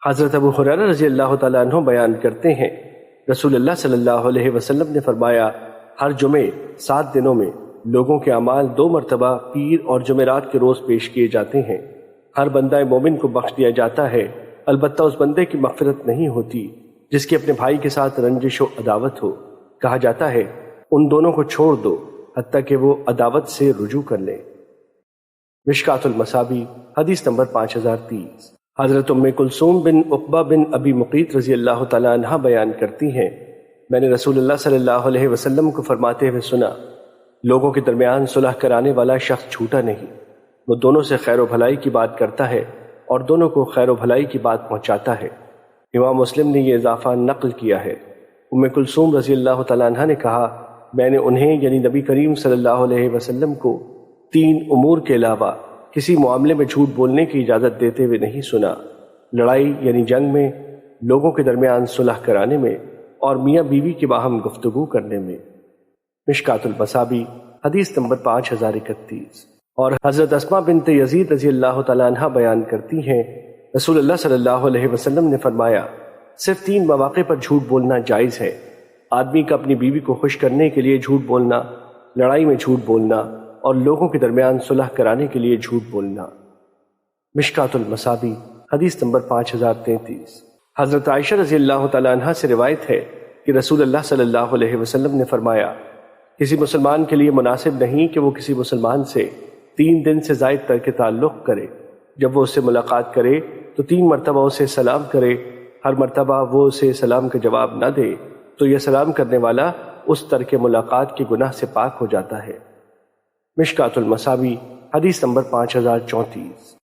حضرت ابو ہریرہ رضی اللہ تعالیٰ عنہ بیان کرتے ہیں، رسول اللہ صلی اللہ علیہ وسلم نے فرمایا، ہر جمعے 7 دنوں میں لوگوں کے اعمال 2 مرتبہ پیر اور جمعرات کے روز پیش کیے جاتے ہیں۔ ہر بندہ مومن کو بخش دیا جاتا ہے، البتہ اس بندے کی مغفرت نہیں ہوتی جس کی اپنے بھائی کے ساتھ رنجش و عداوت ہو۔ کہا جاتا ہے ان دونوں کو چھوڑ دو حتیٰ کہ وہ عداوت سے رجوع کر لیں۔ مشکوٰۃ المصابیح حدیث نمبر 5030۔ حضرت ام کلثوم بن عقبہ بن ابی مقیت رضی اللہ تعالیٰ عنہ بیان کرتی ہیں، میں نے رسول اللہ صلی اللہ علیہ وسلم کو فرماتے ہوئے سنا، لوگوں کے درمیان صلح کرانے والا شخص جھوٹا نہیں، وہ دونوں سے خیر و بھلائی کی بات کرتا ہے اور دونوں کو خیر و بھلائی کی بات پہنچاتا ہے۔ امام مسلم نے یہ اضافہ نقل کیا ہے۔ ام کلثوم رضی اللہ تعالیٰ عنہ نے کہا، میں نے انہیں یعنی نبی کریم صلی اللہ علیہ وسلم کو 3 امور کے علاوہ کسی معاملے میں جھوٹ بولنے کی اجازت دیتے ہوئے نہیں سنا، لڑائی یعنی جنگ میں، لوگوں کے درمیان صلح کرانے میں، اور میاں بیوی کے باہم گفتگو کرنے میں۔ مشکوٰۃ المصابیح حدیث نمبر 5031۔ اور حضرت اسماء بنت یزید رضی اللہ تعالیٰ عنہ بیان کرتی ہیں، رسول اللہ صلی اللہ علیہ وسلم نے فرمایا، صرف 3 مواقع پر جھوٹ بولنا جائز ہے، آدمی کا اپنی بیوی کو خوش کرنے کے لیے جھوٹ بولنا، لڑائی میں جھوٹ بولنا، اور لوگوں کے درمیان صلح کرانے کے لیے جھوٹ بولنا۔ مشکوٰۃ المصابیح حدیث نمبر 5033۔ حضرت عائشہ رضی اللہ تعالیٰ عنہ سے روایت ہے کہ رسول اللہ صلی اللہ علیہ وسلم نے فرمایا، کسی مسلمان کے لیے مناسب نہیں کہ وہ کسی مسلمان سے 3 دن سے زائد تر کے تعلق کرے۔ جب وہ اس سے ملاقات کرے تو 3 مرتبہ اسے سلام کرے، ہر مرتبہ وہ اسے سلام کا جواب نہ دے تو یہ سلام کرنے والا اس ترک ملاقات کے گناہ سے پاک ہو جاتا ہے۔ مشکوٰۃ المصابیح حدیث نمبر 5034۔